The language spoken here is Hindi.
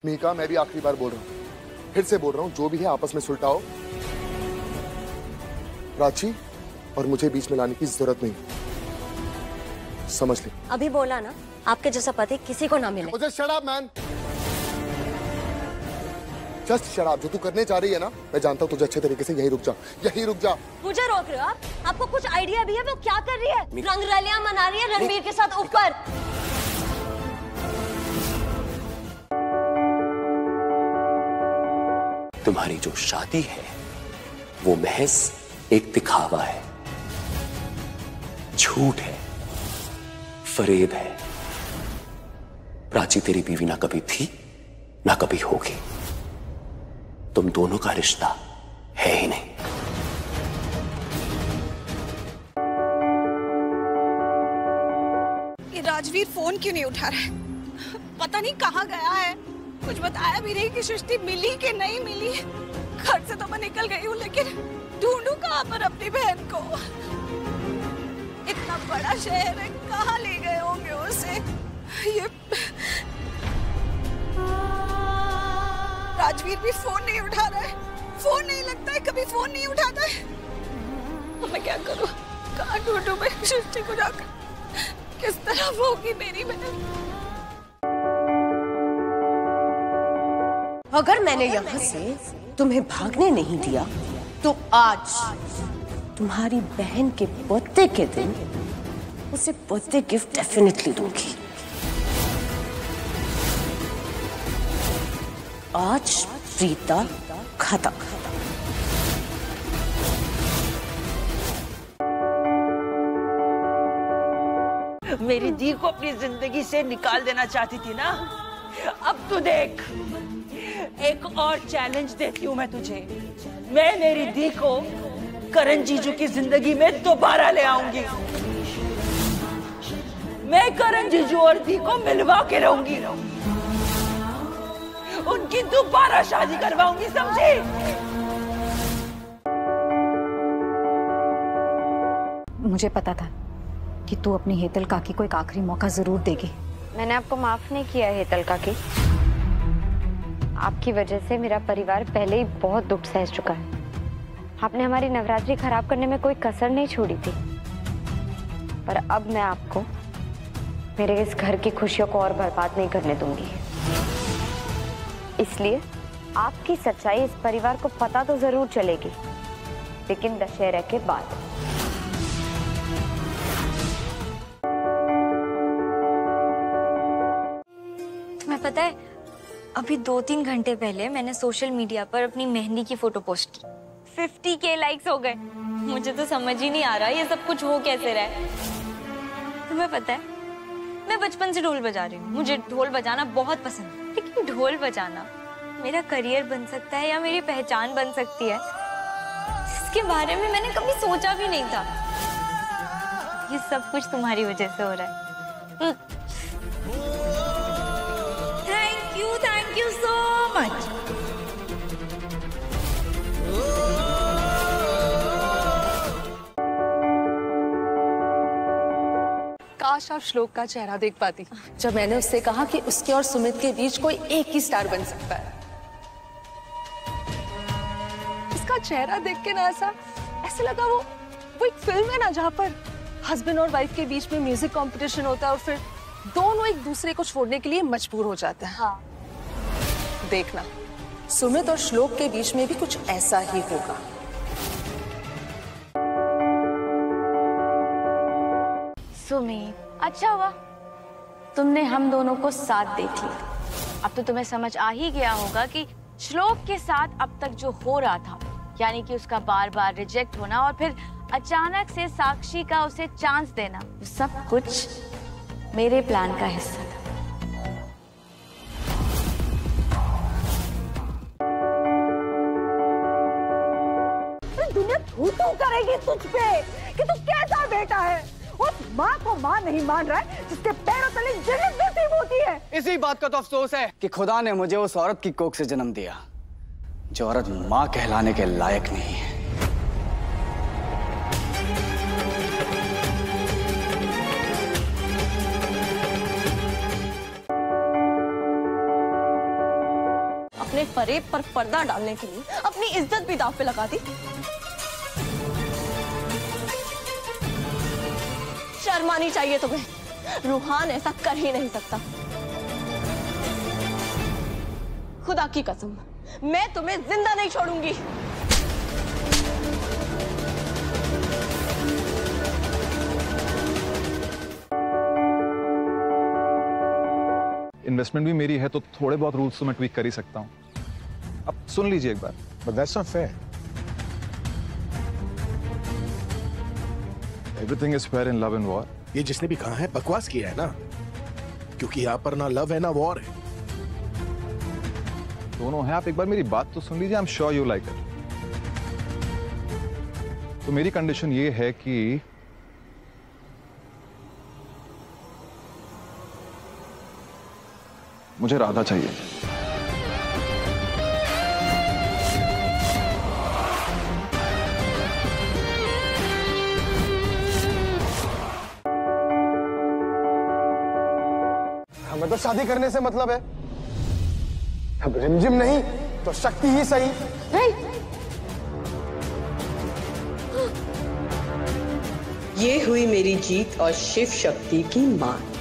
मीका, मैं भी आखिरी बार बोल रहा हूँ, फिर से बोल रहा हूँ, जो भी है आपस में सुलटाओ। प्राची और मुझे बीच में लाने की जरूरत नहीं, समझ ले। अभी बोला ना, आपके जैसा पति किसी को ना मिले। मुझे shut up man, just shut up. जो तू करने जा रही है ना, मैं जानता हूँ तुझे अच्छे तरीके से। यही रुक जा, यही रुक जा। मुझे रोक रहे हो आप? आपको कुछ आइडिया भी है वो क्या कर रही है? रंगरलियां मना रही है रणवीर के साथ ऊपर। तुम्हारी जो शादी है वो महज एक दिखावा है, झूठ है, फरेब है। प्राची तेरी बीवी ना कभी थी ना कभी होगी। तुम दोनों का रिश्ता है ही नहीं। ये राजवीर फोन क्यों नहीं उठा रहा है? पता नहीं कहाँ गया है। कुछ बताया भी नहीं कि सृष्टि मिली कि नहीं मिली। घर से तो मैं निकल गई हूँ, लेकिन ढूंढूं कहाँ पर अपनी बहन को? इतना बड़ा शहर है, कहाँ ले गए होंगे उसे? ये राजवीर भी फोन नहीं उठा रहा है। फोन नहीं लगता है, कभी फोन नहीं उठाता है। तो मैं क्या करूं? कहाँ ढूंढूं मैं सृष्टि को जाकर? किस तरफ होगी मेरी बहन? अगर मैंने यहाँ से तुम्हें भागने नहीं दिया तो आज तुम्हारी बहन के बर्थडे के दिन उसे बर्थडे गिफ्ट डेफिनेटली दूंगी। आज प्रीता खत्म। मेरी दी को अपनी जिंदगी से निकाल देना चाहती थी ना? अब तू देख, एक और चैलेंज देती हूँ मैं तुझे। मैं मेरी दी को करण जीजू की जिंदगी में दोबारा ले आऊंगी। मैं करण जीजू और दी को मिलवा के रहूंगी, उनकी दोबारा शादी करवाऊंगी, समझी? मुझे पता था कि तू अपनी हेतल काकी को एक आखिरी मौका जरूर देगी। मैंने आपको माफ नहीं किया हेतल काकी। आपकी वजह से मेरा परिवार पहले ही बहुत दुख सह चुका है। आपने हमारी नवरात्रि खराब करने में कोई कसर नहीं छोड़ी थी, पर अब मैं आपको मेरे इस घर की खुशियों को और बर्बाद नहीं करने दूंगी। इसलिए आपकी सच्चाई इस परिवार को पता तो जरूर चलेगी, लेकिन दशहरा के बाद। तुम्हें पता है, अभी 2-3 घंटे पहले मैंने सोशल मीडिया पर अपनी मेहंदी की फोटो पोस्ट की। 50K लाइक्स हो गए। मुझे तो समझ ही नहीं आ रहा ये सब कुछ हो कैसे रहा है। तुम्हें पता है, मैं बचपन से ढोल बजा रही हूँ। मुझे ढोल बजाना बहुत पसंद है, लेकिन ढोल बजाना मेरा करियर बन सकता है या मेरी पहचान बन सकती है, जिसके बारे में मैंने कभी सोचा भी नहीं था। ये सब कुछ तुम्हारी वजह से हो रहा है। Thank you so much. काश आप श्लोक का चेहरा देख पाती जब मैंने उससे कहा कि उसके और सुमित के बीच कोई एक ही स्टार बन सकता है। उसका चेहरा देख के ना ऐसे लगा वो एक फिल्म है ना, जहाँ पर हस्बैंड और वाइफ के बीच में म्यूजिक कंपटीशन होता है और फिर दोनों एक दूसरे को छोड़ने के लिए मजबूर हो जाते हैं। हाँ। देखना, सुमित और श्लोक के बीच में भी कुछ ऐसा ही होगा। सुमित, अच्छा हुआ तुमने हम दोनों को साथ देख लिया। अब तो तुम्हें समझ आ ही गया होगा कि श्लोक के साथ अब तक जो हो रहा था, यानी कि उसका बार बार रिजेक्ट होना और फिर अचानक से साक्षी का उसे चांस देना, सब कुछ मेरे प्लान का हिस्सा था। दुनिया थू-थू करेगी तुझ पे कि तू कैसा बेटा है। उस माँ को माँ नहीं मान रहा है जिसके पैरों तले जन्नत नसीब होती है। इसी बात का तो अफसोस है कि खुदा ने मुझे उस औरत की कोख से जन्म दिया जो औरत माँ कहलाने के लायक नहीं है। अपने फरेब पर पर्दा डालने के लिए अपनी इज्जत भी दांव पे लगा दी। शर्म आनी चाहिए तुम्हें। रूहान ऐसा कर ही नहीं सकता। खुदा की कसम, मैं तुम्हें जिंदा नहीं छोड़ूंगी। इन्वेस्टमेंट भी मेरी है तो थोड़े बहुत रूल्स तो मैं ट्वीक कर ही सकता हूँ। अब सुन लीजिए एक बार। But that's not fair. Everything is fair in love and war. ये जिसने भी कहा है बकवास किया है ना, क्योंकि यहाँ पर ना लव है ना वॉर है। दोनों हैं। आप एक बार मेरी बात तो सुन लीजिए। I am sure you like it. तो मेरी कंडीशन ये है कि मुझे राधा चाहिए। हमें तो शादी करने से मतलब है। अब रिमझिम नहीं तो शक्ति ही सही। ये हुई मेरी जीत और शिव शक्ति की मात।